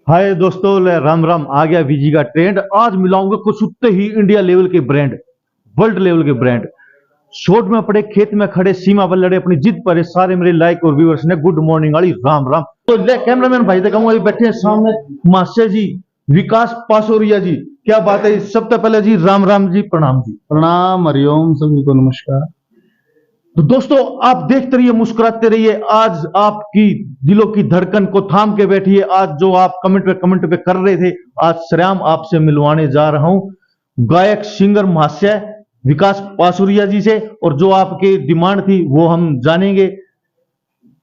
हाय दोस्तों, राम राम। आ गया वीजी का ट्रेंड। आज मिलाऊंगा कुछ उतने ही इंडिया लेवल के ब्रांड, वर्ल्ड लेवल के ब्रांड। शोट में पड़े, खेत में खड़े, सीमा पर लड़े, अपनी जिद पर सारे मेरे लाइक और व्यूअर्स ने गुड मॉर्निंग वाली राम राम। तो ले कैमरामैन भाई तक अभी बैठे हैं सामने मास्टर जी, विकास पासोरिया जी। क्या बात है। सबसे पहले जी राम राम जी, प्रणाम जी। प्रणाम, हरिओम, सभी को नमस्कार। तो दोस्तों आप देखते रहिए, मुस्कुराते रहिए। आज आपकी दिलों की धड़कन को थाम के बैठिए। आज जो आप कमेंट पे कर रहे थे, आज श्याम आपसे मिलवाने जा रहा हूं गायक सिंगर महाशय विकास पासुरिया जी से। और जो आपकी डिमांड थी वो हम जानेंगे।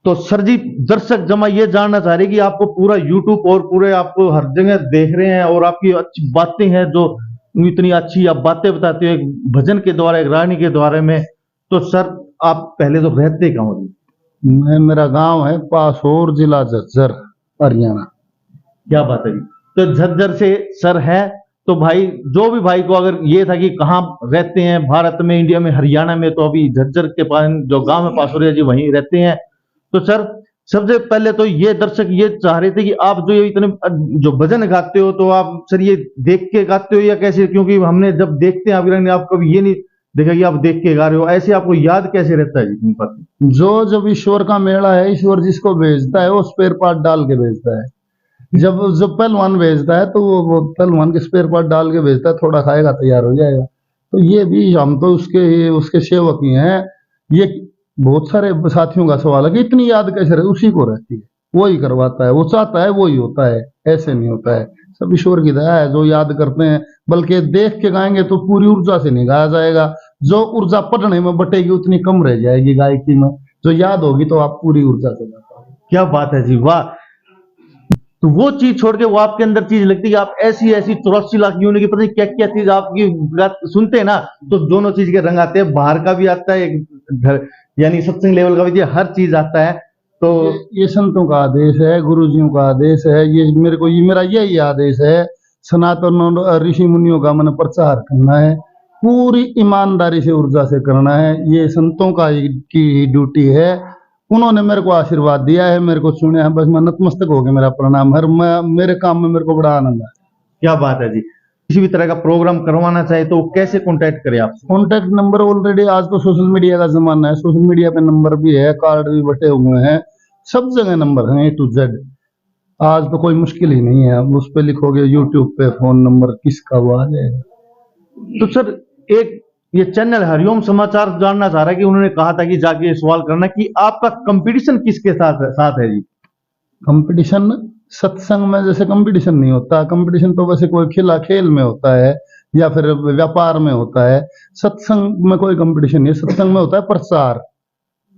तो सर जी, दर्शक जमा ये जानना चाह रहे कि आपको पूरा यूट्यूब और पूरे आपको हर जगह देख रहे हैं और आपकी अच्छी बातें हैं, जो इतनी अच्छी आप बातें बताते हो एक भजन के द्वारा, एक रानी के द्वारा में। तो सर आप पहले तो रहते कहाँ हो जी? मेरा गांव है पासोर, जिला झज्जर, हरियाणा। क्या बात है जी। तो झज्जर से सर है। तो भाई, जो भी भाई को अगर ये था कि कहाँ रहते हैं, भारत में, इंडिया में, हरियाणा में, तो अभी झज्जर के पास जो गांव है पासोरिया जी, वहीं रहते हैं। तो सर सबसे पहले तो ये दर्शक ये चाह रहे थे कि आप जो ये इतने जो भजन गाते हो, तो आप सर ये देख के गाते हो या कैसे? क्योंकि हमने जब देखते हैं आपकी, आप कभी ये नहीं देखा कि आप देख के गा रहे हो। ऐसे आपको याद कैसे रहता है जी? जो जब ईश्वर का मेला है, ईश्वर जिसको भेजता है वो स्पेयर पार्ट डाल के भेजता है। जब जब पहलवान भेजता है तो वो पहलवान के स्पेयर पार्ट डाल के भेजता है, थोड़ा खाएगा तैयार हो जाएगा। तो ये भी हम तो उसके उसके सेवक ही हैं। ये बहुत सारे साथियों का सवाल है कि इतनी याद कैसे रहती, उसी को रहती है, वो ही करवाता है, वो चाहता है वो ही होता है, ऐसे नहीं होता है। सब ईश्वर की दया है जो याद करते हैं। बल्कि देख के गाएंगे तो पूरी ऊर्जा से नहीं गाया जाएगा। जो ऊर्जा पढ़ने में बटेगी उतनी कम रह जाएगी गायकी में। जो याद होगी तो आप पूरी ऊर्जा से गा पाओगे। क्या बात है जी, वाह। तो वो चीज छोड़ के वो आपके अंदर चीज लगती है कि आप ऐसी ऐसी 84 लाख यूनिट की पता नहीं क्या क्या चीज आपकी सुनते हैं ना, तो दोनों चीज के रंग आते हैं। बाहर का भी आता है, एक घर यानी सत्संग लेवल का भी, हर चीज आता है। तो ये संतों का आदेश है, गुरुजियों का आदेश है। ये मेरे को, ये मेरा यही आदेश है। सनातन ऋषि मुनियों का मन प्रचार करना है, पूरी ईमानदारी से ऊर्जा से करना है। ये संतों का की ड्यूटी है। उन्होंने मेरे को आशीर्वाद दिया है, मेरे को चुना है, बस मैं नतमस्तक हो गया। मेरा प्रणाम। हर मेरे काम में मेरे को बड़ा आनंद है। क्या बात है जी। किसी भी तरह का प्रोग्राम करवाना चाहे तो कैसे कांटेक्ट करें आपसे? कॉन्टेक्ट नंबर ऑलरेडी, आज तो सोशल मीडिया का जमाना है, सोशल मीडिया पे नंबर भी है, कार्ड भी बटे हुए हैं, सब जगह नंबर है A to Z। आज तो कोई मुश्किल ही नहीं है। उस पे लिखोगे यूट्यूब पे फोन नंबर किसका, वो आ जाएगा। तो सर एक ये चैनल हरिओम समाचार जानना चाह रहा है कि उन्होंने कहा था कि जाके सवाल करना कि आपका कंपटीशन किसके साथ है जी? कंपटीशन सत्संग में जैसे कंपटीशन नहीं होता। कंपटीशन तो वैसे कोई खेला खेल में होता है या फिर व्यापार में होता है। सत्संग में कोई कंपटीशन नहीं है। सत्संग में होता है प्रचार।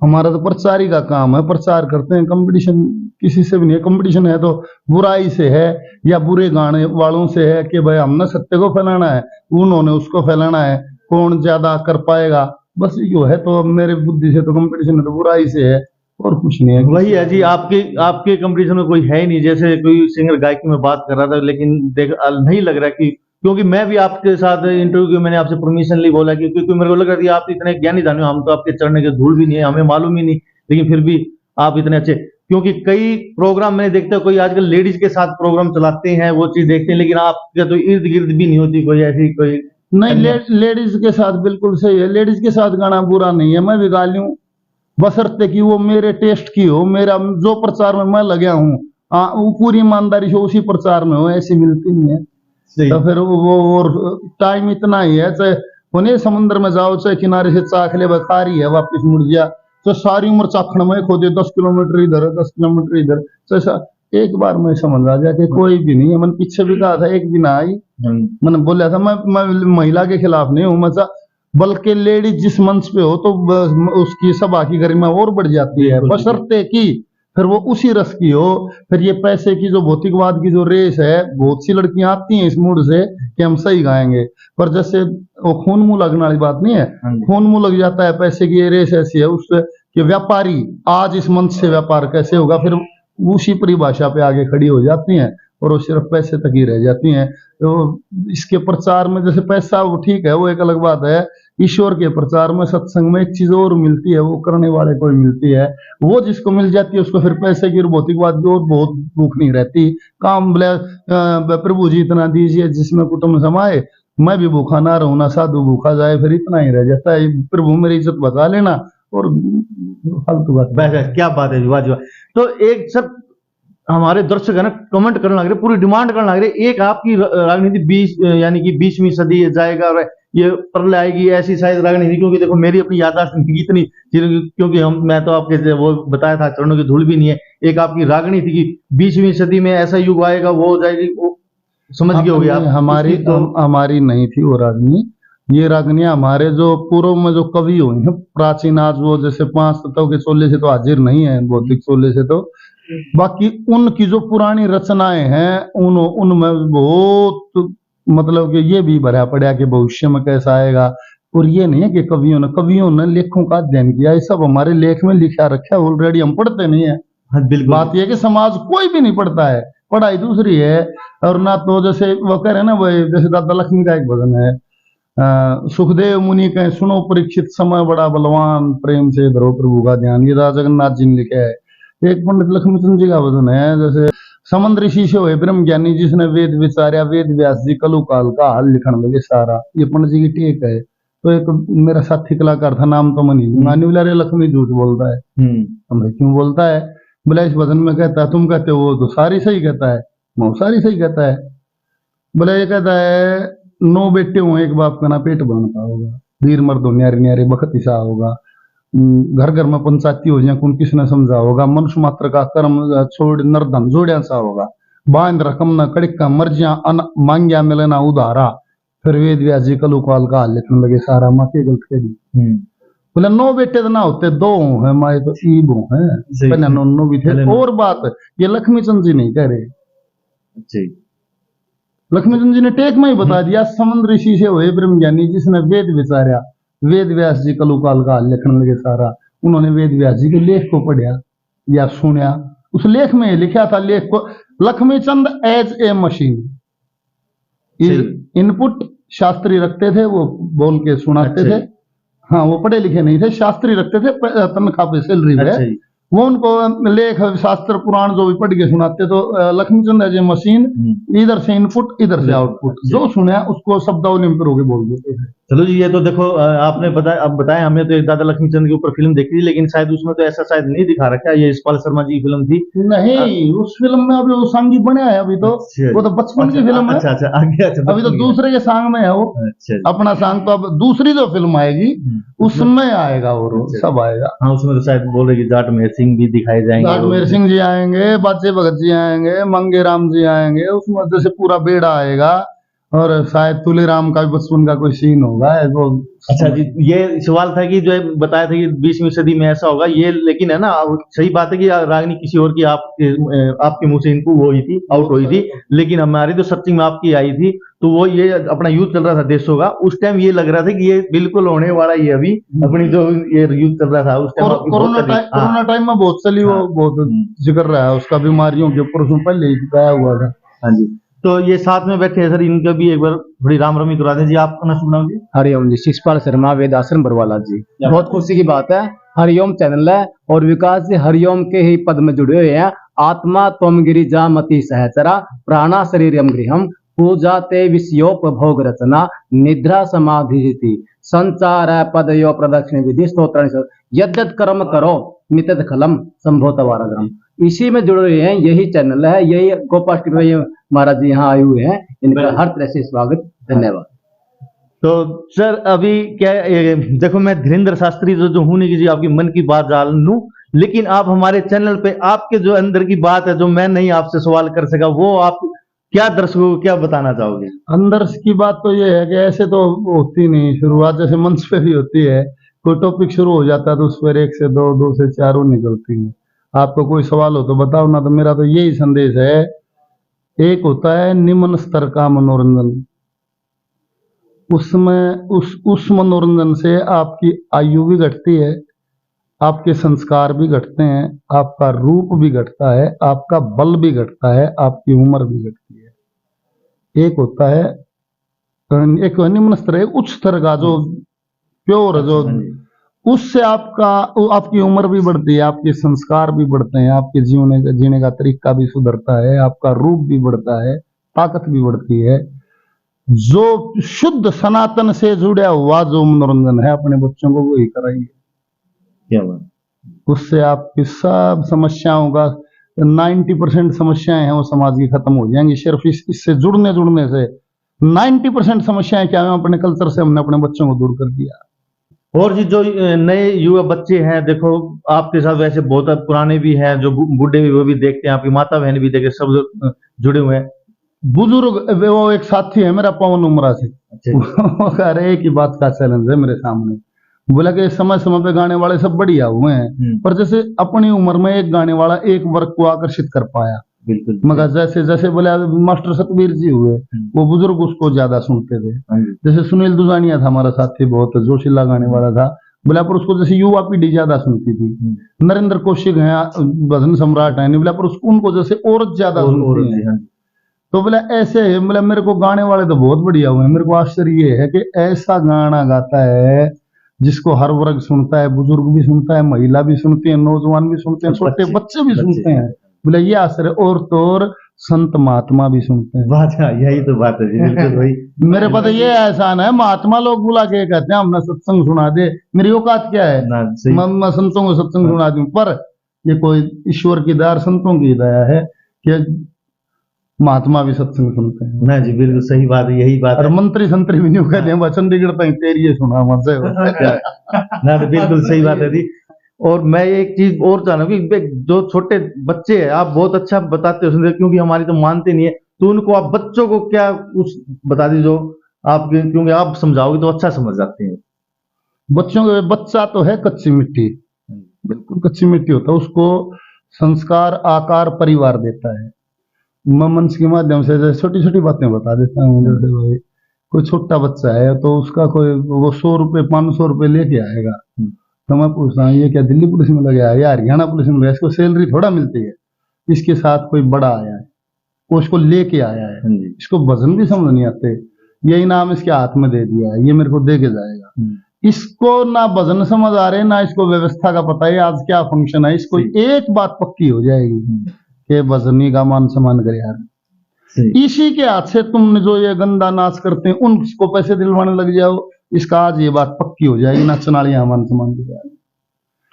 हमारा तो प्रचारी का काम है, प्रचार करते हैं। कंपटीशन किसी से भी नहीं है। कंपटीशन है तो बुराई से है या बुरे गाने वालों से है कि भाई हमने सत्य को फैलाना है, उन्होंने उसको फैलाना है, कौन ज्यादा कर पाएगा, बस यो है। तो मेरे बुद्धि से तो कंपटीशन है तो बुराई से है, और कुछ नहीं है। वही है जी, आपके कंपटीशन में कोई है ही नहीं। जैसे कोई सिंगर गायकी में बात कर रहा था, लेकिन देख नहीं लग रहा कि, क्योंकि मैं भी आपके साथ इंटरव्यू की मैंने आपसे परमिशन ली, बोला कि क्योंकि मेरे को लग रहा था आप इतने ज्ञानी जाने, हम तो आपके चढ़ने के धूल भी नहीं है, हमें मालूम ही नहीं, लेकिन फिर भी आप इतने अच्छे। क्योंकि कई प्रोग्राम मैंने देखता है, कोई आजकल लेडीज के साथ प्रोग्राम चलाते हैं, वो चीज देखते हैं, लेकिन आपके तो इर्द गिर्द भी नहीं होती कोई ऐसी कोई। नहीं, लेडीज के साथ बिल्कुल सही है। लेडीज के साथ गाना बुरा नहीं है, मैं भी गा लूं, बशर्ते कि वो मेरे टेस्ट की हो। मेरा जो प्रचार में मैं लगा हूँ, वो पूरी ईमानदारी से उसी प्रचार में हो, ऐसी मिलती नहीं है। तो फिर वो टाइम इतना ही है, चाहे उन्हें समुद्र में जाओ, चाहे किनारे से चाख ले, बखारी है वापिस मुड़ गया, तो सारी उम्र चाखण में खो दे, 10 किलोमीटर इधर 10 किलोमीटर इधर। तो एक बार में समझ आ जाए कि कोई भी नहीं है। मैंने पीछे भी कहा था, एक भी ना आई। मैंने बोला था मैं महिला के खिलाफ नहीं हूँ, मैं बल्कि लेडीज जिस मंच पे हो तो उसकी सभा की गरिमा और बढ़ जाती है, बशर्ते कि फिर वो उसी रस की हो। फिर ये पैसे की जो भौतिकवाद की जो रेस है, बहुत सी लड़कियां आती हैं इस मूड से कि हम सही गाएंगे, पर जैसे वो खून मुंह लगने वाली बात नहीं है। खून मुंह लग जाता है, पैसे की ये रेस ऐसी है उससे कि व्यापारी आज इस मंच से व्यापार कैसे होगा, फिर उसी परिभाषा पे आगे खड़ी हो जाती हैं और वो सिर्फ पैसे तक ही रह जाती हैं। तो इसके प्रचार में जैसे पैसा वो ठीक है, वो एक अलग बात है ईश्वर के प्रचार में सत्संग में एक चीज और मिलती है, वो करने वाले को ही मिलती है। वो जिसको मिल जाती है उसको फिर पैसे की और भौतिकवाद की और बहुत भूख नहीं रहती। काम बोले प्रभु जी इतना दीजिए जिसमें कुटुंब समाए, मैं भी भूखा ना रहूं ना साधु भूखा जाए, फिर इतना ही रह जाता है, प्रभु मेरी इज्जत बचा लेना और फालतू बात। बस क्या बात है जी, वाह जी वाह। तो एक सर हमारे दर्शक है ना कमेंट करने लग रहे, पूरी डिमांड करने लग रहे, एक आपकी राजनीति 20 यानी कि 20वीं सदी जाएगा और ये प्रलय आएगी, ऐसी शायद राजनीति, क्योंकि देखो मेरी अपनी याददाश्त नहीं इतनी, क्योंकि मैं तो आपके वो बताया था चरणों की धूल भी नहीं है। एक आपकी राजनीति की 20वीं सदी में ऐसा युग आएगा, वो हो जाएगी, वो समझ गए होगे आप। हमारी नहीं थी वो रागनी। ये रागनियां हमारे जो पूर्व में जो कवि हुए हैं प्राचीन, आज वो जैसे 5 तत्व के चोले से तो हाजिर नहीं है, भौतिक चोले से तो, बाकी उनकी जो पुरानी रचनाएं हैं उनमें बहुत मतलब कि ये भी भरा पड़ा कि भविष्य में कैसा आएगा। और ये नहीं है कि कवियों ने लेखों का अध्ययन किया, ये सब हमारे लेख में लिखा रखा है ऑलरेडी, हम पढ़ते नहीं है। हाँ, बिल्कुल। बात यह कि समाज कोई भी नहीं पढ़ता है, पढ़ाई दूसरी है। और ना तो जैसे वो कह रहे हैं ना, वो जैसे दादा लक्ष्मी का एक भजन है, सुखदेव मुनि कहें सुनो परीक्षित समय बड़ा बलवान, प्रेम से धरो प्रभु का ध्यान, ये राजा जगन्नाथ जी ने लिखा है। एक पंडित लक्ष्मीचंद जी का भजन है, जैसे समंद ऋषि से हुए ब्रह्म ज्ञानी जिसने वेद विचार्या, वेद व्यास जी कलु काल का हाल लिखण लगे सारा, ये पंडित जी की टेक है। तो एक मेरा साथी कलाकार था, नाम तो मनी मानी बोला, रे लक्ष्मी झूठ बोलता है। हमने क्यों बोलता है? बोला इस भजन में कहता है, तुम कहते हो वो तो सारी सही कहता है, वो सारी सही कहता है। बोला ये कहता है 9 बेटे हुए एक बाप का ना पेट बनता होगा, वीर मर्दो न्यारे न्यारे बखत ईसा होगा, घर घर में पंचायती हो जाए कौन किसने समझा होगा, मनुष्य मात्र का कर्म छोड़ नरधन जोड़िया सा होगा, बांध रकम न कड़िक का मर्जिया मांग्या मिलना उधारा, फिर वेद व्यास जी कलु काल का हाल लिखने लगे सारा, माँ के गलत कह दी। बोले 9 बेटे तो ना होते, 2 है माए तो ईब है, पहले 9 भी थे। और बात ये लक्ष्मीचंद जी नहीं कह रहे, लक्ष्मीचंद जी ने टेक में ही बता दिया, समंद ऋषि से हुए ब्रह्म ज्ञानी जिसने वेद विचार्या, वेद व्यास जी कलु काल का हाल लिखने लगे सारा। उन्होंने वेद व्यास जी के लेख को पढ़ा या सुना, उस लेख में लिखा था, लेख को Laxmichand as a machine, input Shastri रखते थे, वो बोल के सुनाते थे। हाँ, वो पढ़े लिखे नहीं थे, शास्त्री रखते थे, तनख्वाह पे सैलरी पे, वो उनको लेख शास्त्र पुराण जो भी पढ़ के सुनाते। तो लक्ष्मीचंद एज ए मशीन, इधर से इनपुट इधर से आउटपुट, जो सुना उसको शब्दावली में होके बोल देते थे। चलो जी, ये तो देखो आपने बताया, अब बताया हमने तो एक दादा लक्ष्मीचंद के ऊपर फिल्म देखी थी, लेकिन शायद उसमें तो ऐसा शायद नहीं दिखा रखा है, ये यशपाल शर्मा जी की फिल्म थी। नहीं, उस फिल्म में अभी वो सांगी बने है, अभी तो वो तो बचपन की फिल्म है। अच्छा आगे, अभी तो दूसरे के सांग में है वो। अपना सांग तो अब दूसरी जो फिल्म आएगी उसमें आएगा, और सब आएगा। हाँ, उसमें तो शायद बोल रहे कि जाट मेहर सिंह भी दिखाए जाएंगे, जाट मेहर सिंह जी आएंगे, बाजे भगत जी आएंगे, मंगे राम जी आएंगे, उसमें जैसे पूरा बेड़ा आएगा, और शायद तुलेराम का भी बचपन का कोई सीन होगा वो। अच्छा जी, ये सवाल था कि जो बताया था कि 20वीं सदी में ऐसा होगा, ये लेकिन है ना, सही बात है कि रागनी किसी और की आपके मुंह से इनको वो हुई थी, आउट हुई थी, लेकिन हमारी तो सर्चिंग में आपकी आई थी। तो वो ये अपना युद्ध चल रहा था देशों का, उस टाइम ये लग रहा था कि ये बिल्कुल होने वाला ही अभी अपनी जो ये युद्ध चल रहा था उस टाइम। कोरोना टाइम में बहुत चली वो, बहुत जिक्र रहा है उसका, बीमारियों के ऊपर उसमें पहले ही गया हुआ था। हाँ जी, तो ये साथ में बैठे हैं सर, इनका भी एक बार थोड़ी राम रमी करा दें जी। आपका नाम सुनाओ जी। हरिओम जी, यशपाल शर्मा, वेद आश्रम बरवाला जी। बहुत खुशी की बात है, हरिओम चैनल है और विकास जी हरिओम के ही पद में जुड़े हुए हैं। आत्मा त्वम गिरिजा मति सहचरा, प्राणा शरीरम गृहम, पूजा ते विषयोपभोग रचना, निद्रा समाधि संचार पदयो प्रदक्षिण विधि स्तोत्र, यद्यत कर्म करो नित्य खलम संभोत वाराग्रम। इसी में जुड़े हुए हैं, यही चैनल है, यही गोपाल महाराज जी यहाँ आए हुए हैं, इनका हर तरह से स्वागत, धन्यवाद। तो सर अभी क्या देखो, मैं धीरेन्द्र शास्त्री जो हूं नहीं कि जी आपकी मन की बात जान लूं, लेकिन आप हमारे चैनल पे आपके जो अंदर की बात है जो मैं नहीं आपसे सवाल कर सका, वो आप क्या दर्शकों को क्या बताना चाहोगे? अंदर की बात तो ये है कि ऐसे तो होती नहीं, शुरुआत जैसे मंच पे भी होती है, कोई टॉपिक शुरू हो जाता है तो उस पर 1 से 2, 2 से 4 निकलती है। आपको कोई सवाल हो तो बताओ ना। तो मेरा तो यही संदेश है, एक होता है निम्न स्तर का मनोरंजन, उसमें उस मनोरंजन से आपकी आयु भी घटती है, आपके संस्कार भी घटते हैं, आपका रूप भी घटता है, आपका बल भी घटता है, आपकी उम्र भी घटती है। एक होता है एक निम्न स्तर है, उच्च स्तर का जो प्योर जो हाँ जी। उससे आपकी उम्र भी बढ़ती है, आपके संस्कार भी बढ़ते हैं, आपके जीने का तरीका भी सुधरता है, आपका रूप भी बढ़ता है, ताकत भी बढ़ती है। जो शुद्ध सनातन से जुड़ा हुआ जो मनोरंजन है अपने बच्चों को वही कराइए। क्या बात। उससे आपकी सब समस्याओं का 90% समस्याएं हैं वो समाज की खत्म हो जाएंगी। सिर्फ इससे जुड़ने से 90% समस्याएं क्या है, अपने कल्चर से हमने अपने बच्चों को दूर कर दिया। और जी जो नए युवा बच्चे हैं, देखो आपके साथ वैसे बहुत पुराने भी हैं, जो बूढ़े भी वो भी देखते हैं, आपकी माता बहन भी देखते, सब जुड़े हुए हैं। बुजुर्ग वो एक साथी है मेरा पवन उमरा से, वो कह रहे एक ही बात का चैलेंज है मेरे सामने, बोला कि समय समय पे गाने वाले सब बढ़िया हुए हैं, पर जैसे अपनी उम्र में एक गाने वाला एक वर्ग को आकर्षित कर पाया, बिल्कुल। मगर जैसे जैसे बोले मास्टर सतबीर जी हुए, वो बुजुर्ग उसको ज्यादा सुनते थे। जैसे सुनील दुजानिया था हमारा साथी, बहुत जोशीला गाने वाला था, बोला पर उसको जैसे युवा पीढ़ी ज्यादा सुनती थी। नरेंद्र कौशिक है, भजन सम्राट है, बोला पर उसको उनको जैसे औरत ज्यादा सुनती है। तो बोला ऐसे है, बोला मेरे को गाने वाले तो बहुत बढ़िया हुए, मेरे को आश्चर्य ये है कि ऐसा गाना गाता है जिसको हर वर्ग सुनता है, बुजुर्ग भी सुनता है, महिला भी सुनती है, नौजवान भी सुनते हैं, छोटे बच्चे भी सुनते हैं। बोले ये आश्चर्य, और तो और संत महात्मा भी सुनते हैं। बात यही तो बात है जी, बिल्कुल भाई। मेरे पास ये एहसान है, महात्मा लोग बुला के कहते हैं हमने सत्संग सुना दे, मेरी औकात क्या है मैं संतों को सत्संग सुना दूं, पर ये कोई ईश्वर की दया, संतों की दया है कि महात्मा भी सत्संग सुनते हैं। ना जी, बिल्कुल सही बात है, यही बात और मंत्री संतरी भी नहीं कहते हैं चंडीगढ़ तक तेरी ये सुना मत ना, तो बिल्कुल सही बात है जी। और मैं एक चीज और जानू कि जो छोटे बच्चे हैं, आप बहुत अच्छा बताते हो सुनते, क्योंकि हमारी तो मानते नहीं है, तो उनको आप बच्चों को क्या कुछ बता दीजिए जो आप, क्योंकि आप समझाओगे तो अच्छा समझ जाते हैं। बच्चों के बच्चा तो है कच्ची मिट्टी, बिल्कुल कच्ची मिट्टी होता है, उसको संस्कार आकार परिवार देता है। मैं मंच के माध्यम से छोटी छोटी बातें बता देता हूँ। जैसे भाई कोई छोटा बच्चा है तो उसका कोई वो 100 रुपये 500 रुपये लेके आएगा, तो मैं पूछता हूँ ये क्या दिल्ली पुलिस में लगे या हरियाणा पुलिस में लगे, इसको सैलरी थोड़ा मिलती है, इसके साथ कोई बड़ा आया है, वो इसको लेके आया है, इसको वजन भी समझ नहीं आते, ये इनाम इसके हाथ में दे दिया है, ये मेरे को दे के जाएगा, इसको ना वजन समझ आ रहे ना इसको व्यवस्था का पता है आज क्या फंक्शन है। इसको एक बात पक्की हो जाएगी कि वजनी का मान सम्मान करे यार, इसी के हाथ से तुमने जो ये गंदा नाच करते हैं उनको पैसे दिलवाने लग जाओ, इसका आज ये बात पक्की हो जाएगी, नाच नालियां मान सम्मान करे।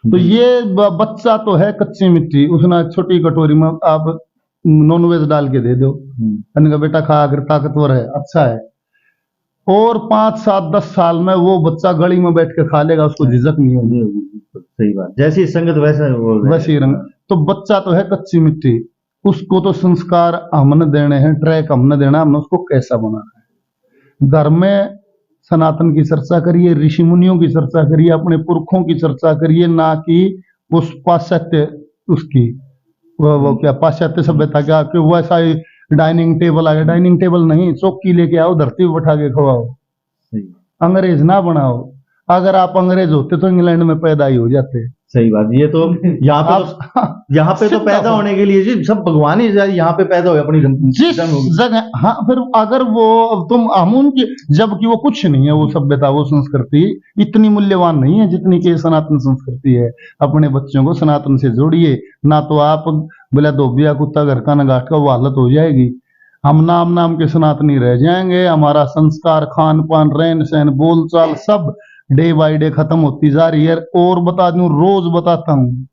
तो ये बच्चा तो है कच्ची मिट्टी, उसने छोटी कटोरी में आप नॉनवेज डाल के दे दो, का बेटा खा, अगर ताकतवर है अच्छा है, और 5, 7, 10 साल में वो बच्चा गली में बैठ के खा लेगा, उसको झिझक नहीं होगी। सही बात, जैसी संगत वैसे रंग। तो बच्चा तो है कच्ची मिट्टी, उसको तो संस्कार हमने देने हैं, ट्रैक हमने देना, हमने उसको कैसा बनाना है। घर में सनातन की चर्चा करिए, ऋषि मुनियों की चर्चा करिए, अपने पुरखों की चर्चा करिए, ना कि उस पाश्चात्य उसकी वो क्या पाश्चात्य सभ्यता क्या कि वैसा ही डाइनिंग टेबल आ गया, डाइनिंग टेबल नहीं, चौकी लेके आओ, धरती पर बैठा के खवाओ, अंग्रेज ना बनाओ। अगर आप अंग्रेज होते तो इंग्लैंड में पैदा ही हो जाते। सही बात, ये तो यहाँ पे तो पैदा होने के लिए जी सब भगवान ही यहाँ पे पैदा हुए अपनी जिस जगह। हाँ, फिर अगर वो तुम हम उनकी, जबकि वो कुछ नहीं है, वो सभ्यता वो संस्कृति इतनी मूल्यवान नहीं है जितनी कि सनातन संस्कृति है। अपने बच्चों को सनातन से जोड़िए, ना तो आप बोला धोबिया कुत्ता घर का न घाट का, वो हालत हो जाएगी। हम नाम के सनातनी रह जाएंगे, हमारा संस्कार, खान पान, रहन सहन, बोलचाल सब डे बाय डे खत्म होती जा रही है। और बता दूं, रोज बताता हूं,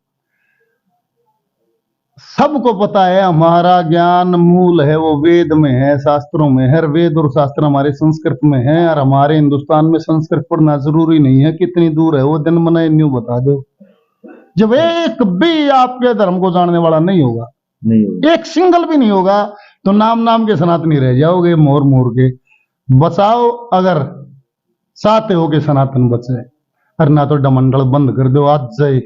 सबको पता है हमारा ज्ञान मूल है वो वेद में है, शास्त्रों में है। वेद और शास्त्र हमारे संस्कृत में है, और हमारे हिंदुस्तान में संस्कृत पढ़ना जरूरी नहीं है। कितनी दूर है वो दिन मनाए, न्यू बता दो। जब एक भी आपके धर्म को जानने वाला नहीं होगा, एक सिंगल भी नहीं होगा, तो नाम के सनातनी रह जाओगे, मोर के। बचाओ अगर चाहते हो कि सनातन बचे, और ना तो डमंडल बंद कर दो आज जाए,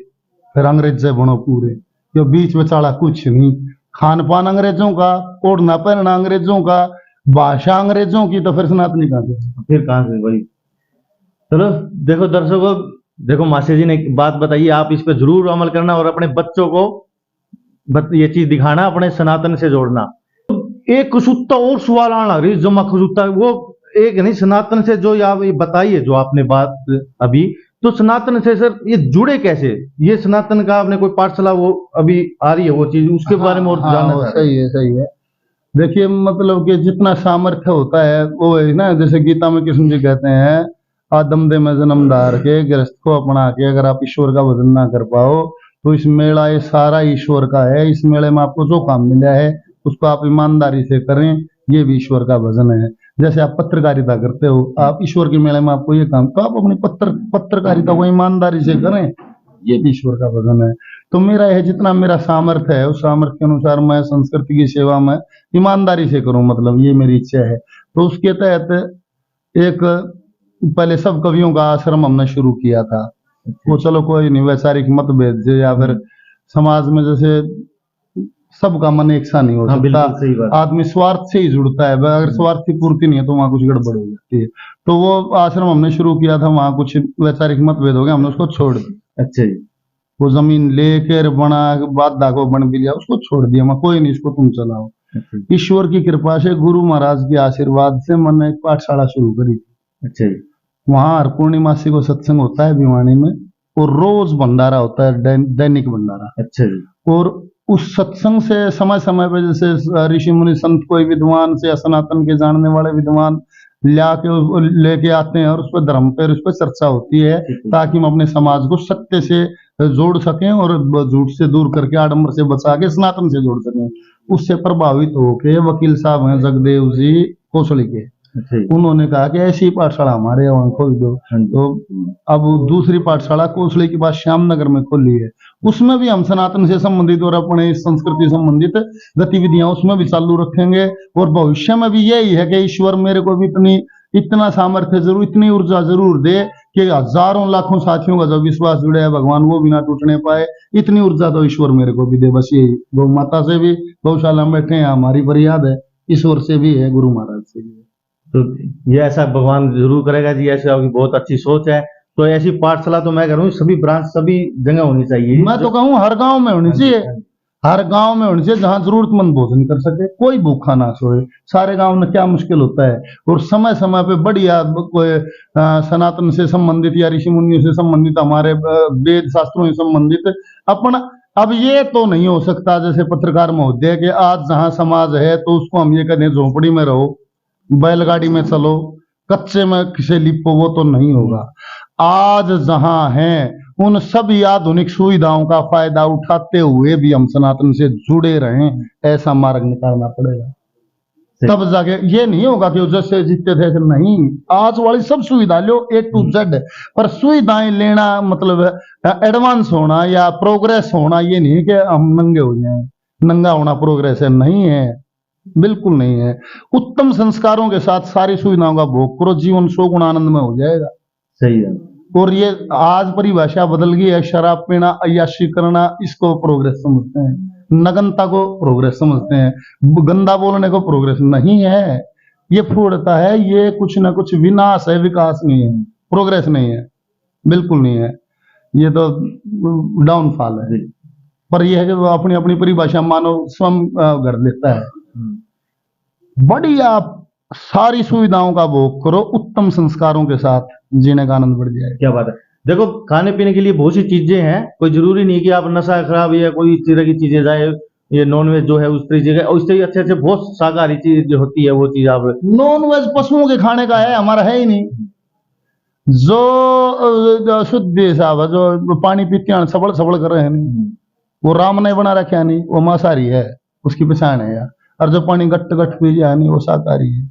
फिर अंग्रेज से बनो पूरे। जो बीच में चाड़ा कुछ नहीं, खान पान अंग्रेजों का, ओढ़ना पहनना अंग्रेजों का, भाषा अंग्रेजों की, तो फिर सनातनी कहां से? फिर कहां से भाई। चलो देखो दर्शकों, देखो मासी जी ने एक बात बताई, आप इस पे जरूर अमल करना और अपने बच्चों को ये चीज दिखाना, अपने सनातन से जोड़ना। एक खुशुत्ता और सवाल आना रही, जमा खुशुत्ता, वो एक नहीं, सनातन से जो आप ये बताइए जो आपने बात अभी, तो सनातन से सर ये जुड़े कैसे? ये सनातन का आपने कोई पाठशाला वो अभी आ रही है वो चीज, उसके बारे में और जानना वो चाह रहे हैं। सही है, सही है। देखिए मतलब कि जितना सामर्थ्य होता है वो है ना, जैसे गीता में कृष्ण जी कहते हैं, आदम दे में जन्म धार के गृहस्थ को अपना के अगर आप ईश्वर का भजन ना कर पाओ तो इस मेला ये सारा ईश्वर का है। इस मेले में आपको जो काम मिला है उसको आप ईमानदारी से करें, ये भी ईश्वर का भजन है। जैसे आप पत्रकारिता करते हो, आप ईश्वर के मेले में आपको ये काम, तो आप अपनी पत्रकारिता को ईमानदारी से करें, ये भी ईश्वर का भजन है। तो मेरा यह जितना मेरा सामर्थ्य है उस सामर्थ्य के अनुसार मैं संस्कृति की सेवा में ईमानदारी से करूं, मतलब ये मेरी इच्छा है। तो उसके तहत एक पहले सब कवियों का आश्रम हमने शुरू किया था। वो चलो कोई नहीं, वैचारिक मतभेद से या फिर समाज में जैसे सबका मन एक सा नहीं हो हाँ, बिल्कुल सकता, सही बात। आदमी स्वार्थ से ही जुड़ता है, अगर स्वार्थ की पूर्ति नहीं है तो वहाँ कुछ गड़बड़ हो जाती है। तो वो आश्रम हमने शुरू किया था, वहाँ कुछ वैचारिक मतभेद हो गया, हमने उसको छोड़ दिया। अच्छा जी। वो जमीन लेकर बना बादशाह को बन भी लिया, उसको छोड़ दिया, मैं कोई नहीं, इसको तुम चलाओ। अच्छा जी। ईश्वर की कृपा से गुरु महाराज के आशीर्वाद से मैंने एक पाठशाला शुरू करी थी। अच्छा जी। वहाँ हर पूर्णिमासी को सत्संग होता है भिवानी में, और रोज भंडारा होता है, दैनिक भंडारा। अच्छा जी। और उस सत्संग से समय समय पे जैसे ऋषि मुनि संत कोई विद्वान से या सनातन के जानने वाले विद्वान लेके आते हैं और उस पर धर्म पर उस पर चर्चा होती है, ताकि हम अपने समाज को सत्य से जोड़ सकें और झूठ से दूर करके आडंबर से बचा के सनातन से जोड़ सकें। उससे प्रभावित होके वकील साहब हैं जगदेव जी कोसली के, अच्छा जी। उन्होंने कहा कि ऐसी पाठशाला हमारे यहाँ खोल दो। तो अब दूसरी पाठशाला कोसली के पास श्यामनगर में खोली है, उसमें भी हम सनातन से संबंधित और अपने संस्कृति संबंधित गतिविधियां उसमें भी चालू रखेंगे। और भविष्य में भी यही है कि ईश्वर मेरे को भी इतना सामर्थ्य जरूर, इतनी ऊर्जा जरूर दे कि हजारों लाखों साथियों का जो विश्वास जुड़े है भगवान वो भी ना टूटने पाए, इतनी ऊर्जा तो ईश्वर मेरे को भी दे। बस यही, गौ माता से भी गौशाला में बैठे हैं, हमारी फरियाद है, ईश्वर से भी है, गुरु महाराज से भी है। तो ये ऐसा भगवान जरूर करेगा जी, ऐसे आपकी बहुत अच्छी सोच है। तो ऐसी पाठशाला तो मैं कह रहा हूँ सभी ब्रांच सभी जगह होनी चाहिए। मैं तो कहूँ हर गांव में होनी चाहिए, हर गांव में होनी चाहिए, जहां जरूरतमंद भोजन कर सके, कोई भूखा ना सोए। सारे गांव में क्या मुश्किल होता है, और समय समय पे बढ़िया कोई सनातन से संबंधित या ऋषि मुनियों से संबंधित, हमारे वेद शास्त्रों से संबंधित अपना। अब ये तो नहीं हो सकता जैसे पत्रकार महोदय के आज जहां समाज है तो उसको हम ये कहें झोपड़ी में रहो, बैलगाड़ी में चलो, कच्चे में किसे लिपो, वो तो नहीं होगा। आज जहां हैं उन सभी आधुनिक सुविधाओं का फायदा उठाते हुए भी हम सनातन से जुड़े रहें, ऐसा मार्ग निकालना पड़ेगा। तब जाके ये नहीं होगा कि जैसे जीते थे नहीं, आज वाली सब सुविधा लो A to Z, पर सुविधाएं लेना मतलब एडवांस होना या प्रोग्रेस होना, ये नहीं कि हम नंगे हो जाएं। नंगा होना प्रोग्रेस है? नहीं है, बिल्कुल नहीं है। उत्तम संस्कारों के साथ सारी सुविधाओं का भोग करो, जीवन सौ गुण आनंद में हो जाएगा। सही है। और ये आज परिभाषा बदल गई है, शराब पीना, अय्याशी करना, इसको प्रोग्रेस समझते हैं, नगनता को प्रोग्रेस समझते हैं, गंदा बोलने को प्रोग्रेस नहीं है। ये फूडता है, ये कुछ ना कुछ विनाश है, विकास नहीं है, प्रोग्रेस नहीं है, बिल्कुल नहीं है। ये तो डाउनफॉल है। पर यह है कि वो अपनी अपनी परिभाषा मानव स्वयं गढ़ लेता है। बढ़िया सारी सुविधाओं का भोग करो, उत्तम संस्कारों के साथ जीने का आनंद बढ़ जाएगा। क्या बात है। देखो खाने पीने के लिए बहुत सी चीजें हैं, कोई जरूरी नहीं कि आप नशा खराब या कोई इस तरह की चीजें जाए, ये नॉनवेज जो है उस तरीके का, और इससे अच्छे अच्छे बहुत शाकाहारी चीज जो होती है वो चीज आप। नॉनवेज पशुओं के खाने का है, हमारा है ही नहीं। जो शुद्ध साहब है, जो पानी पीते हैं सबड़ सबड़ कर रहे हैं नहीं, वो राम ने बना रखा नहीं, वो मांसाहारी है, उसकी पहचान है यार। और जो पानी गट्ट गट्ट पी जाए नहीं, वो शाकाहारी है।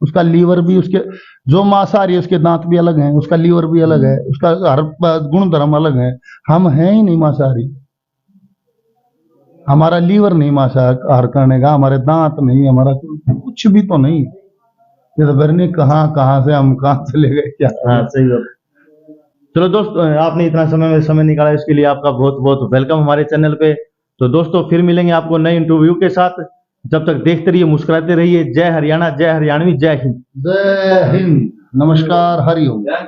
उसका लीवर भी, उसके जो मांसाहारी है उसके दांत भी अलग हैं, उसका लीवर भी अलग है, उसका हर गुण धर्म अलग है। हम हैं ही नहीं मांसाहारी, हमारा लीवर नहीं मांसाहार करने का, हमारे दांत नहीं, हमारा कुछ भी तो नहीं। ये तो बरनी कहाँ से हम कहाँ चले गए क्या। हाँ सही बात। चलो दोस्तों, आपने इतना समय निकाला, इसके लिए आपका बहुत बहुत वेलकम हमारे चैनल पे। तो दोस्तों फिर मिलेंगे आपको नए इंटरव्यू के साथ, जब तक देखते रहिए, मुस्कुराते रहिए। जय हरियाणा, जय हरियाणवी, जय हिंद। जय हिंद, नमस्कार, हरिओम।